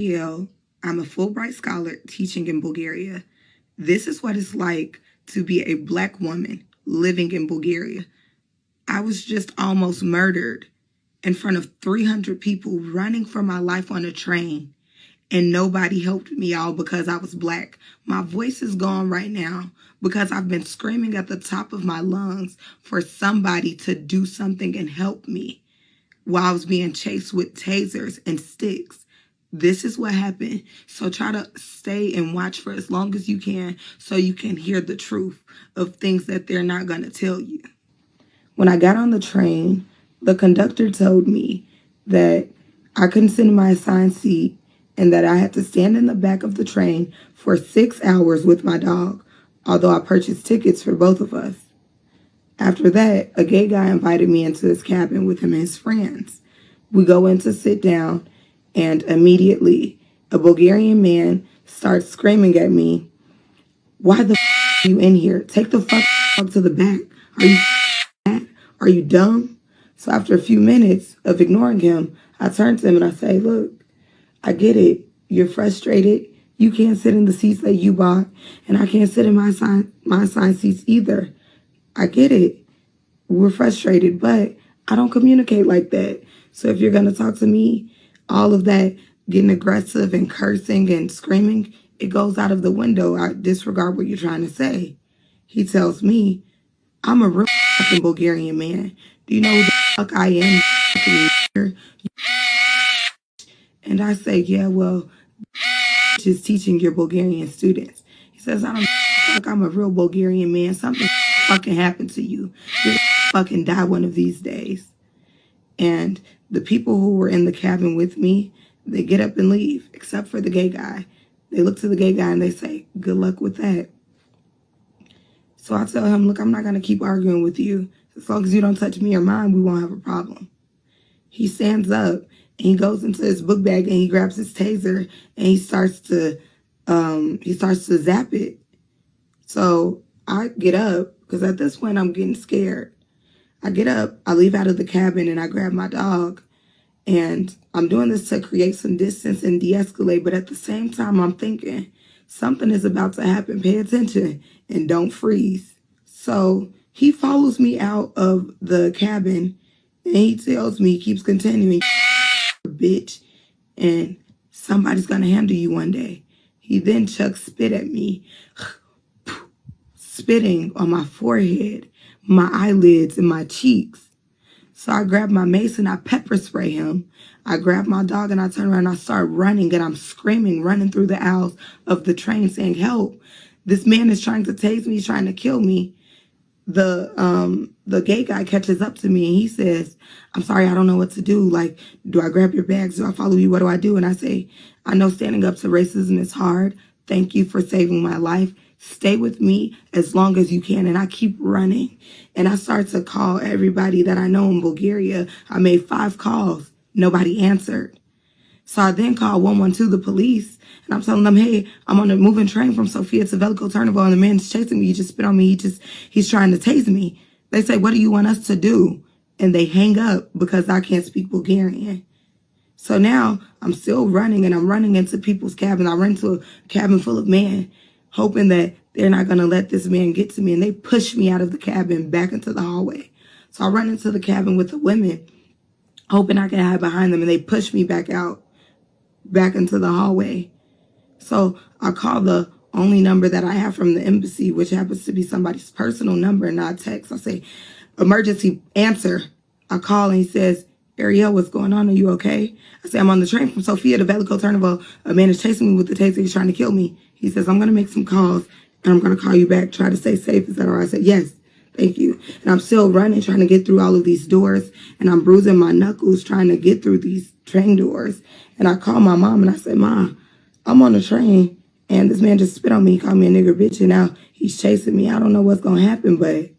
UIUC. I'm a Fulbright scholar teaching in Bulgaria. This is what it's like to be a Black woman living in Bulgaria. I was just almost murdered in front of 300 people running for my life on a train, and nobody helped me all because I was Black. My voice is gone right now because I've been screaming at the top of my lungs for somebody to do something and help me while I was being chased with tasers and sticks. This is what happened. So try to stay and watch for as long as you can so you can hear the truth of things that they're not going to tell you. When I got on the train, the conductor told me that I couldn't sit in my assigned seat and that I had to stand in the back of the train for 6 hours with my dog, although I purchased tickets for both of us. After that, a gay guy invited me into his cabin with him and his friends. We go in to sit down, and immediately a Bulgarian man starts screaming at me, "Why the are you in here? Take the fuck to the back. Are you fat? Are you dumb?" So after a few minutes of ignoring him, I turn to him and I say, "Look, I get it. You're frustrated. You can't sit in the seats that you bought, and I can't sit in my assigned seats either. I get it. We're frustrated, but I don't communicate like that. So if you're going to talk to me, all of that getting aggressive and cursing and screaming, it goes out of the window. I disregard what you're trying to say." He tells me, "I'm a real fucking Bulgarian man. Do you know who the fuck I am?" And I say, "Yeah, well, just teaching your Bulgarian students." He says, "I don't fuck. I'm a real Bulgarian man. Something fucking happened to you. You're fucking die one of these days." And the people who were in the cabin with me, they get up and leave, except for the gay guy. They look to the gay guy and they say, "Good luck with that." So I tell him, "Look, I'm not going to keep arguing with you. As long as you don't touch me or mine, we won't have a problem." He stands up and he goes into his book bag and he grabs his taser and he starts to zap it. So I get up because at this point I'm getting scared. I get up, I leave out of the cabin, and I grab my dog. And I'm doing this to create some distance and de-escalate. But at the same time, I'm thinking, something is about to happen. Pay attention and don't freeze. So he follows me out of the cabin, and he tells me, he keeps continuing, "Bitch, and somebody's going to handle you one day." He then chucks spit at me, spitting on my forehead, my eyelids, and my cheeks. So I grab my mace and I pepper spray him. I grab my dog and I turn around and I start running, and I'm screaming, running through the aisles of the train saying, "Help. This man is trying to tase me, he's trying to kill me." The gay guy catches up to me and he says, "I'm sorry, I don't know what to do. Like, do I grab your bags? Do I follow you? What do I do?" And I say, "I know standing up to racism is hard. Thank you for saving my life. Stay with me as long as you can." And I keep running. And I start to call everybody that I know in Bulgaria. I made 5 calls. Nobody answered. So I then call 112, the police, and I'm telling them, "Hey, I'm on a moving train from Sofia to Veliko Turnbull, and the man is chasing me. He just spit on me. He's trying to tase me." They say, "What do you want us to do?" And they hang up because I can't speak Bulgarian. So now I'm still running, and I'm running into people's cabins. I run to a cabin full of men, hoping that they're not going to let this man get to me. And they push me out of the cabin back into the hallway. So I run into the cabin with the women, hoping I can hide behind them. And they push me back out, back into the hallway. So I call the only number that I have from the embassy, which happens to be somebody's personal number, not text. I say, "Emergency, answer." I call and he says, "Ariel, what's going on? Are you okay?" I say, "I'm on the train from Sofia to Veliko Turnbull. A man is chasing me with the taser. He's trying to kill me." He says, "I'm going to make some calls and I'm going to call you back. Try to stay safe." Is that all right? I said, "Yes, thank you." And I'm still running, trying to get through all of these doors. And I'm bruising my knuckles trying to get through these train doors. And I call my mom and I said, "Ma, I'm on the train and this man just spit on me. He called me a nigger bitch. And now he's chasing me. I don't know what's going to happen, but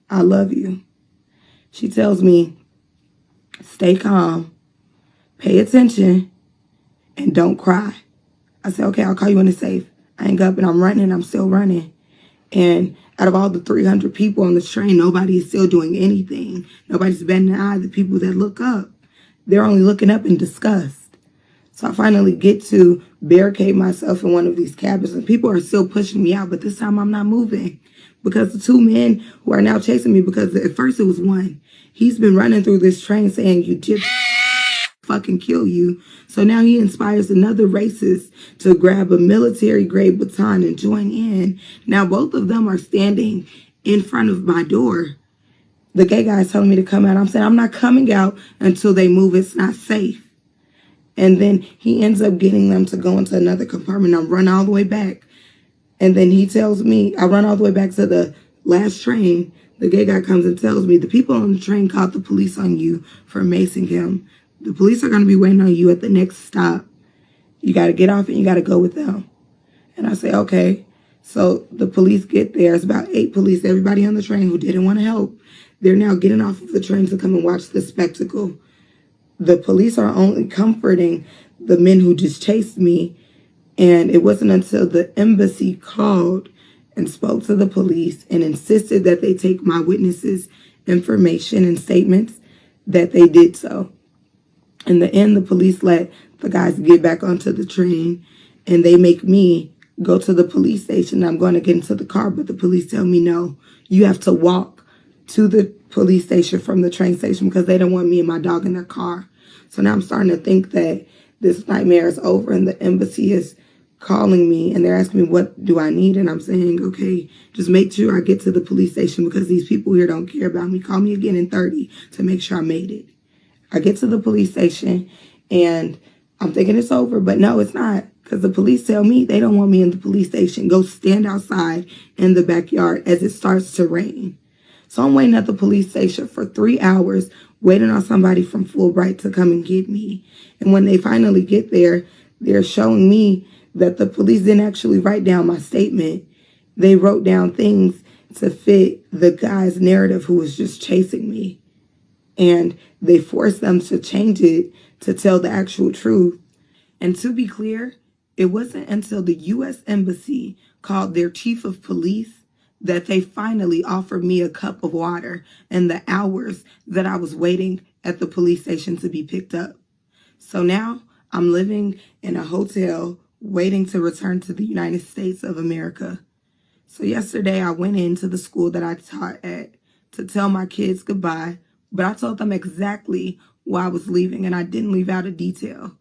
I love you." She tells me, "Stay calm, pay attention, and don't cry." I said, "Okay, I'll call you when it's safe." I hang up and I'm running. I'm still running. And out of all the 300 people on this train, nobody is still doing anything. Nobody's batting an eye. The people that look up, they're only looking up in disgust. So I finally get to barricade myself in one of these cabins, and people are still pushing me out, but this time I'm not moving because the two men who are now chasing me, because at first it was one, he's been running through this train saying, "You gypsy, fucking kill you." So now he inspires another racist to grab a military grade baton and join in. Now both of them are standing in front of my door. The gay guy is telling me to come out. I'm saying, I'm not coming out until they move. It's not safe. And then he ends up getting them to go into another compartment. I run all the way back. And then he tells me, I run all the way back to the last train. The gay guy comes and tells me, the people on the train called the police on you for macing him. The police are going to be waiting on you at the next stop. You got to get off and you got to go with them. And I say, okay. So the police get there. It's about 8 police, everybody on the train who didn't want to help. They're now getting off of the train to come and watch the spectacle. The police are only comforting the men who just chased me. And it wasn't until the embassy called and spoke to the police and insisted that they take my witnesses' information and statements that they did so. In the end, the police let the guys get back onto the train, and they make me go to the police station. I'm going to get into the car, but the police tell me, no, you have to walk to the police station from the train station because they don't want me and my dog in their car. So now I'm starting to think that this nightmare is over, and the embassy is calling me and they're asking me, what do I need? And I'm saying, okay, just make sure I get to the police station because these people here don't care about me. Call me again in 30 to make sure I made it. I get to the police station and I'm thinking it's over, but no, it's not, because the police tell me they don't want me in the police station. Go stand outside in the backyard as it starts to rain. So I'm waiting at the police station for 3 hours, waiting on somebody from Fulbright to come and get me. And when they finally get there, they're showing me that the police didn't actually write down my statement. They wrote down things to fit the guy's narrative who was just chasing me. And they forced them to change it to tell the actual truth. And to be clear, it wasn't until the U.S. Embassy called their chief of police that they finally offered me a cup of water in the hours that I was waiting at the police station to be picked up. So now I'm living in a hotel waiting to return to the United States of America. So yesterday I went into the school that I taught at to tell my kids goodbye, but I told them exactly why I was leaving and I didn't leave out a detail.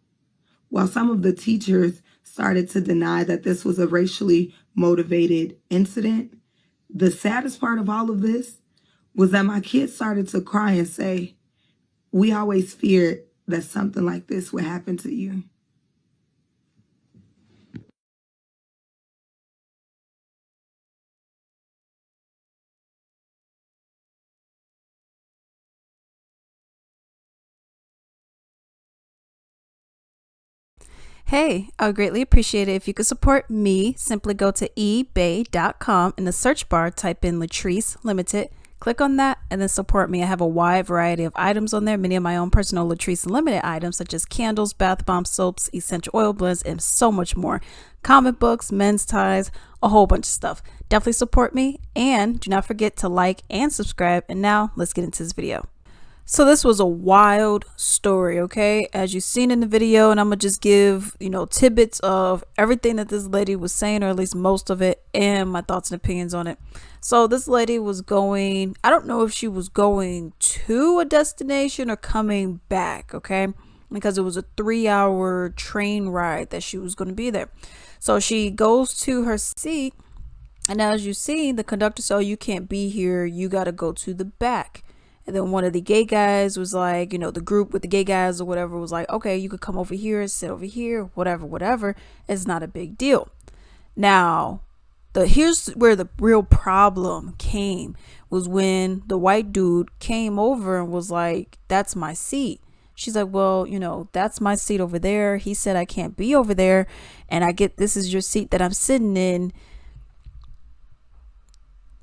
While some of the teachers started to deny that this was a racially motivated incident, the saddest part of all of this was that my kids started to cry and say, "We always feared that something like this would happen to you." Hey, I would greatly appreciate it if you could support me. Simply go to ebay.com. In the search bar, type in Latrice Limited. Click on that and then support me. I have a wide variety of items on there, many of my own personal Latrice Limited items, such as candles, bath bombs, soaps, essential oil blends, and so much more. Comic books, men's ties, a whole bunch of stuff. Definitely support me, and do not forget to like and subscribe. And now let's get into this video. So this was a wild story, okay? As you've seen in the video, and I'm gonna just give, tidbits of everything that this lady was saying, or at least most of it, and my thoughts and opinions on it. So this lady was going, I don't know if she was going to a destination or coming back, okay? Because it was a 3-hour train ride that she was gonna be there. So she goes to her seat, and as you see, the conductor said, "Oh, you can't be here, you gotta go to the back." And then one of the gay guys was like, the group with the gay guys or whatever was like, "Okay, you could come over here, sit over here, whatever. It's not a big deal." Now, here's where the real problem came, was when the white dude came over and was like, "That's my seat." She's like, "Well, that's my seat over there. He said I can't be over there. And I get this is your seat that I'm sitting in.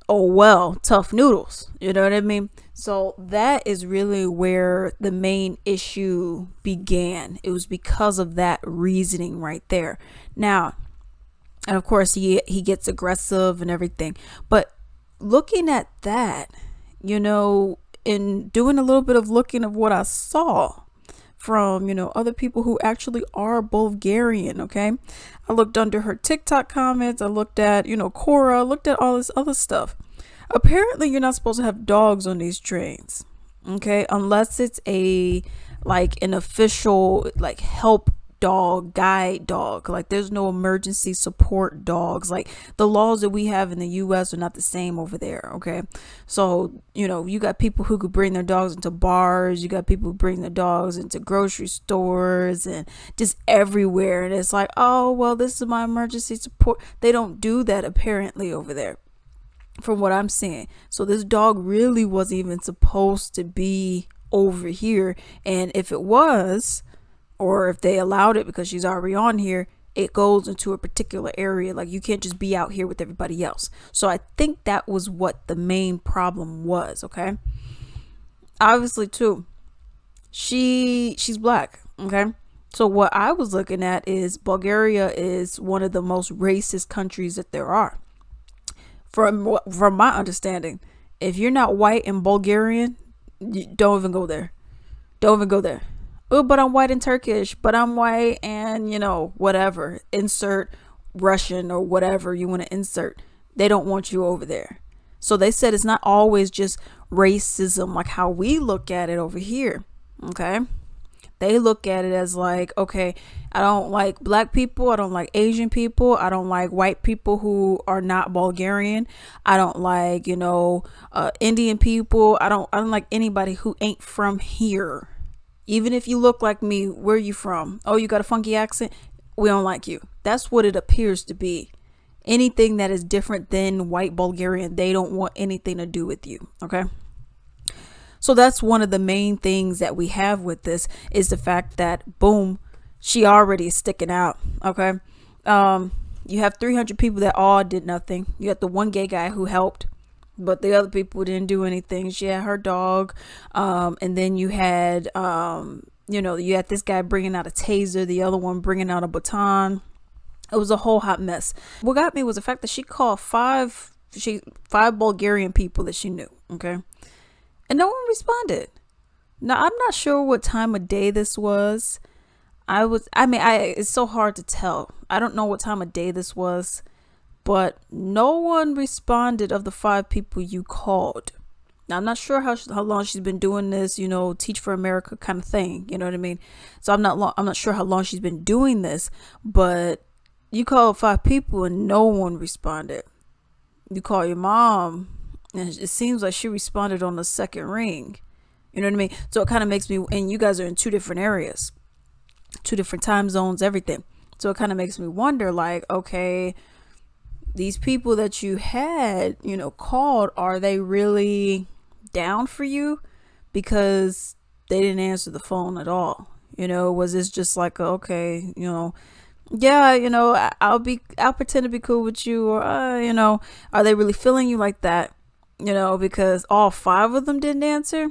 Oh, well, tough noodles." You know what I mean? So that is really where the main issue began. It was because of that reasoning right there. Now, and of course, he gets aggressive and everything. But looking at that, in doing a little bit of looking of what I saw, from, other people who actually are Bulgarian. Okay. I looked under her TikTok comments. I looked at, Cora, I looked at all this other stuff. Apparently, you're not supposed to have dogs on these trains. Okay. Unless it's an official, help dog, guide dog. Like, there's no emergency support dogs. Like, the laws that we have in the US are not the same over there. Okay. So, you got people who could bring their dogs into bars. You got people who bring their dogs into grocery stores and just everywhere. And it's like, oh, well, this is my emergency support. They don't do that apparently over there, from what I'm seeing. So this dog really wasn't even supposed to be over here. And if it was, or if they allowed it because she's already on here, it goes into a particular area. Like, you can't just be out here with everybody else. So I think that was what the main problem was. Okay. Obviously too, she's black. Okay. So what I was looking at is Bulgaria is one of the most racist countries that there are. From my understanding, if you're not white and Bulgarian, don't even go there. Don't even go there. Oh, but I'm white and Turkish, but I'm white and, whatever. Insert Russian or whatever you want to insert. They don't want you over there. So they said it's not always just racism like how we look at it over here. Okay. They look at it as like, okay, I don't like black people. I don't like Asian people. I don't like white people who are not Bulgarian. I don't like, Indian people. I don't like anybody who ain't from here. Even if you look like me, where are you from? Oh, you got a funky accent? We don't like you. That's what it appears to be. Anything that is different than white Bulgarian, they don't want anything to do with you. Okay. So that's one of the main things that we have with this is the fact that, boom, she already is sticking out. Okay. You have 300 people that all did nothing. You got the one gay guy who helped, but the other people didn't do anything. She had her dog. And then you had, you had this guy bringing out a taser, the other one bringing out a baton. It was a whole hot mess. What got me was the fact that she called five Bulgarian people that she knew. Okay. And no one responded. Now, I'm not sure what time of day this was. It's so hard to tell. I don't know what time of day this was, but no one responded of the 5 people you called. Now, I'm not sure how long she's been doing this, Teach for America kind of thing. You know what I mean? So I'm not sure how long she's been doing this, but you called 5 people and no one responded. You call your mom, and it seems like she responded on the second ring. You know what I mean? So it kind of makes me, and you guys are in 2 different areas, 2 different time zones, everything. So it kind of makes me wonder, like, okay, these people that you had, called, are they really down for you? Because they didn't answer the phone at all. Was this just like, okay, yeah, I'll pretend to be cool with you, or, are they really feeling you like that? Because all 5 of them didn't answer.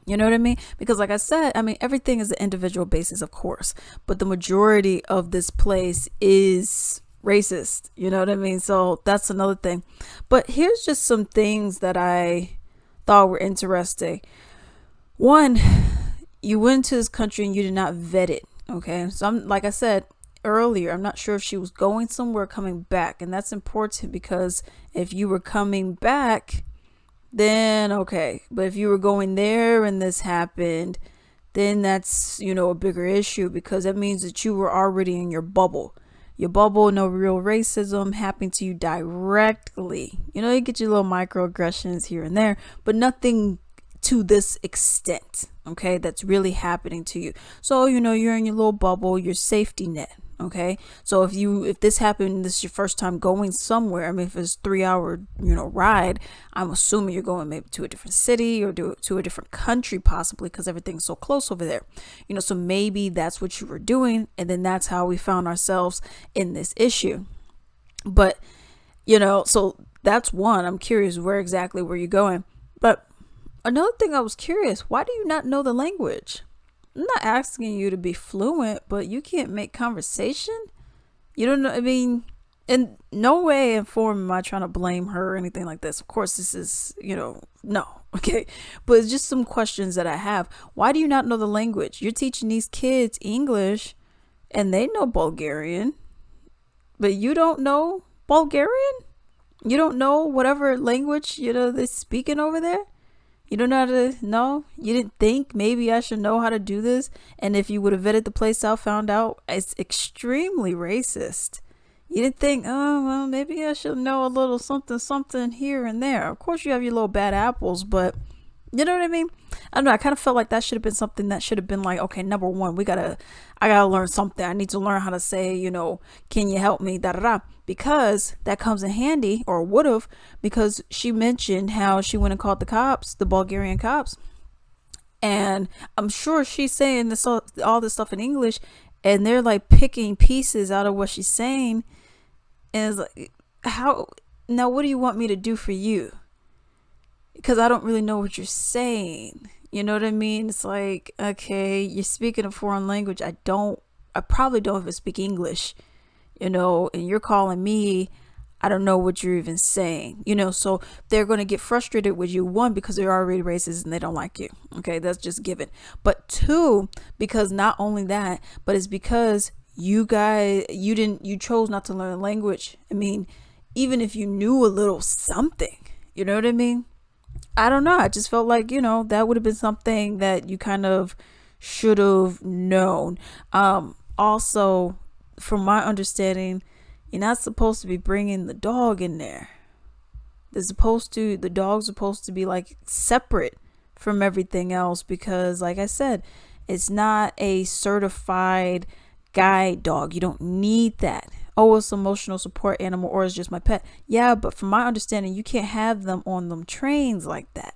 You know what I mean? Because like I said, everything is an individual basis, of course, but the majority of this place is racist. You know what I mean? So that's another thing. But here's just some things that I thought were interesting. One, you went to this country and you did not vet it. Okay. So like I said earlier, I'm not sure if she was going somewhere, coming back. And that's important, because if you were coming back, then okay. But if you were going there and this happened, then that's, a bigger issue, because that means that you were already in your bubble. Your bubble, no real racism happening to you directly. You get your little microaggressions here and there, but nothing to this extent, okay, that's really happening to you. So, you're in your little bubble, your safety net. Okay. So if this happened, this is your first time going somewhere. If it's a 3-hour, ride, I'm assuming you're going maybe to a different city or to a different country, possibly, because everything's so close over there. So maybe that's what you were doing. And then that's how we found ourselves in this issue. But, so that's one. I'm curious, where exactly were you going? But another thing, I was curious, why do you not know the language? I'm not asking you to be fluent, but you can't make conversation. You don't know. In no way in form am I trying to blame her or anything like this. Of course, this is, no, okay. But it's just some questions that I have. Why do you not know the language? You're teaching these kids English and they know Bulgarian, but you don't know Bulgarian? You don't know whatever language, they're speaking over there? You don't know how to know? You didn't think maybe I should know how to do this? And if you would have vetted the place out, found out it's extremely racist. You didn't think, oh, well, maybe I should know a little something, something here and there. Of course, you have your little bad apples, but you know what I mean? I don't know. I kind of felt like that should have been something that should have been like, okay, number one, I gotta learn something. I need to learn how to say, can you help me? Da da da. Because that comes in handy, or would have, because she mentioned how she went and called the cops, the Bulgarian cops. And I'm sure she's saying this all this stuff in English, and they're like picking pieces out of what she's saying. And it's like, how, now what do you want me to do for you? Because I don't really know what you're saying. You know what I mean? It's like, okay, you're speaking a foreign language. I probably don't even speak English, and you're calling me. I don't know what you're even saying, so they're going to get frustrated with you. One, because they're already racist and they don't like you. Okay, that's just given. But two, because not only that, but it's because you chose not to learn the language. I mean, even if you knew a little something, you know what I mean? I don't know. I just felt like, that would have been something that you kind of should have known. Also, from my understanding, you're not supposed to be bringing the dog in there. The dog's supposed to be like separate from everything else, because like I said, it's not a certified guide dog. You don't need that. Oh, it's emotional support animal, or it's just my pet. Yeah, but from my understanding, you can't have them on them trains like that.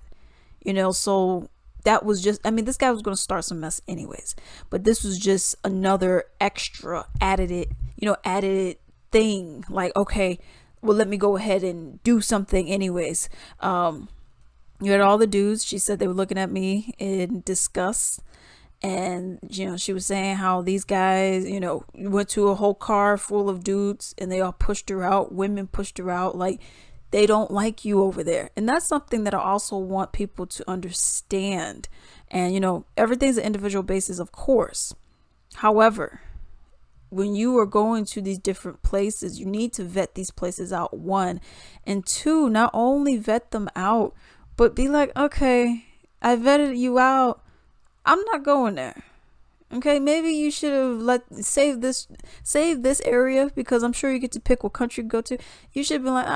So that was just, this guy was going to start some mess anyways, but this was just another extra added thing. Like, okay, well, let me go ahead and do something anyways. You had all the dudes. She said they were looking at me in disgust. And, she was saying how these guys, went to a whole car full of dudes and they all pushed her out. Women pushed her out. Like, they don't like you over there. And that's something that I also want people to understand. And, everything's an individual basis, of course. However, when you are going to these different places, you need to vet these places out, one. And two, not only vet them out, but be like, okay, I vetted you out. I'm not going there. Okay, maybe you should have save this area, because I'm sure you get to pick what country you go to. You should be like,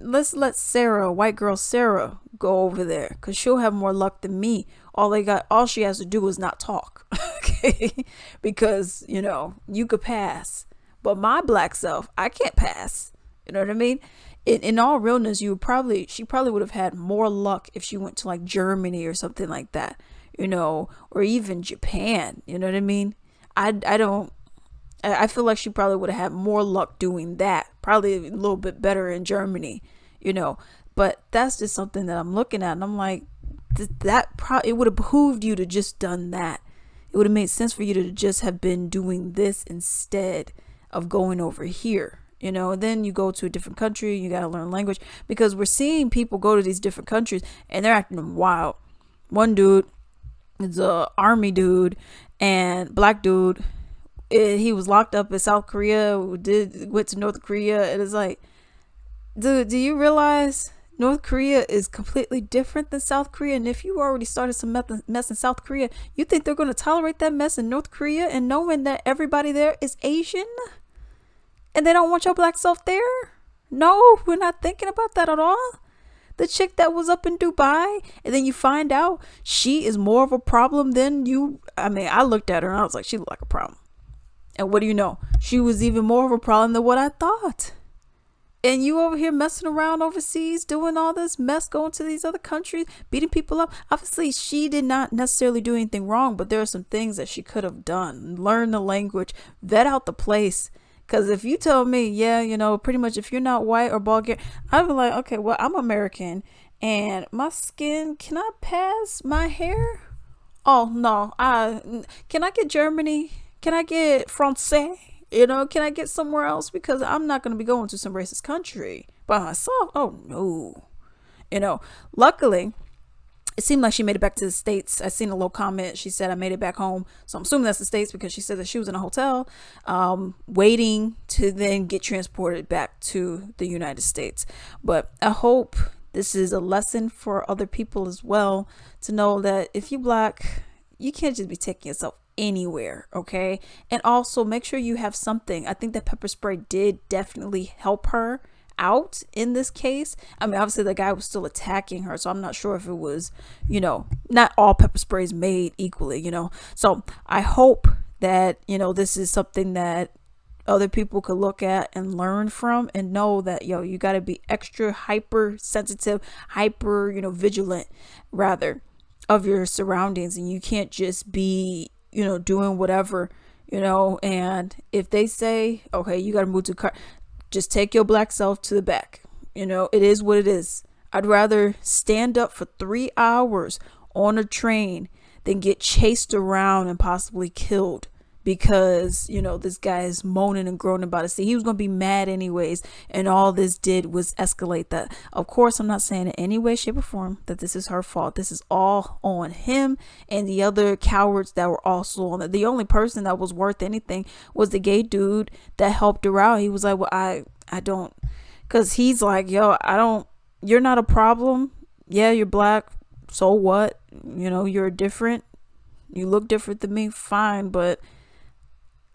let's let Sarah, white girl Sarah, go over there, because she'll have more luck than me. All she has to do is not talk. Okay, because you could pass, but my black self, I can't pass. You know what I mean? In all realness, she probably would have had more luck if she went to like Germany or something like that. Or even Japan, you know what I mean? I feel like she probably would have had more luck doing that, probably a little bit better in Germany, but that's just something that I'm looking at, and I'm like, it would have behooved you to just done that. It would have made sense for you to just have been doing this instead of going over here. And then you go to a different country, you got to learn language, because we're seeing people go to these different countries and they're acting wild. One dude, it's a army dude and black dude. He was locked up in South Korea. Went to North Korea, and it's like, dude, do you realize North Korea is completely different than South Korea? And if you already started some mess in South Korea, you think they're going to tolerate that mess in North Korea, and knowing that everybody there is Asian, and they don't want your black self there? No, we're not thinking about that at all. The chick that was up in Dubai, and then you find out she is more of a problem than you. I looked at her and I was like, she looked like a problem. And what do you know? She was even more of a problem than what I thought. And you over here messing around overseas, doing all this mess, going to these other countries, beating people up. Obviously, she did not necessarily do anything wrong, but there are some things that she could have done. Learn the language, vet out the place. Because if you tell me, pretty much if you're not white or Bulgarian, I'd be like, okay, well, I'm American and my skin, can I pass my hair? Oh, no. Can I get Germany? Can I get Francais? can I get somewhere else? Because I'm not going to be going to some racist country by myself. Oh, no. Luckily, it seemed like she made it back to the States. I seen a little comment. She said, I made it back home. So I'm assuming that's the States, because she said that she was in a hotel waiting to then get transported back to the United States. But I hope this is a lesson for other people as well, to know that if you're Black, you can't just be taking yourself anywhere, okay? And also make sure you have something. I think that pepper spray did definitely help her out in this case. I mean, obviously the guy was still attacking her, so I'm not sure if it was, not all pepper sprays made equally, so I hope that this is something that other people could look at and learn from, and know that you got to be extra hypersensitive, hyper vigilant rather, of your surroundings, and you can't just be doing whatever, and if they say, okay, you got to move to the car, just take your Black self to the back. It is what it is. I'd rather stand up for 3 hours on a train than get chased around and possibly killed because, this guy is moaning and groaning about it. See, he was going to be mad anyways. And all this did was escalate that. Of course, I'm not saying in any way, shape, or form that this is her fault. This is all on him and the other cowards that were also on it. The only person that was worth anything was the gay dude that helped her out. He was like, well, I don't, because he's like, you're not a problem. Yeah, you're Black. So what? You're different. You look different than me. Fine. But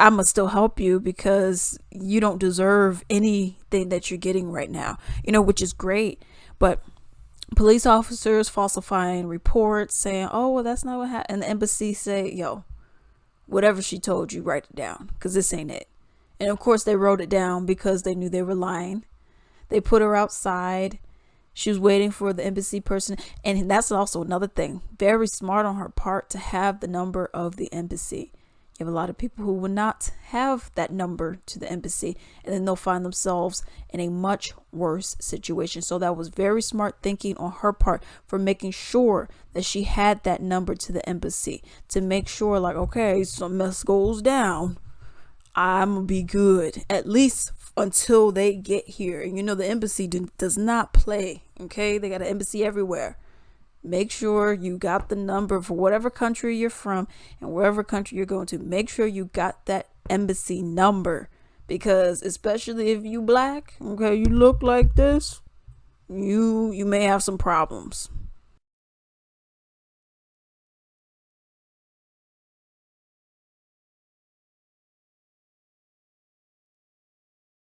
I must still help you because you don't deserve anything that you're getting right now, which is great. But police officers falsifying reports saying, oh, well, that's not what happened. And the embassy say, whatever she told you, write it down because this ain't it. And of course they wrote it down because they knew they were lying. They put her outside. She was waiting for the embassy person. And that's also another thing. Very smart on her part to have the number of the embassy. You have a lot of people who will not have that number to the embassy, and then they'll find themselves in a much worse situation. So that was very smart thinking on her part for making sure that she had that number to the embassy to make sure, like, okay, some mess goes down, I'm gonna be good, at least until they get here. And the embassy does not play, okay? They got an embassy everywhere. Make sure you got the number for whatever country you're from and wherever country you're going to. Make sure you got that embassy number, because especially if you Black, okay, you look like this, you may have some problems.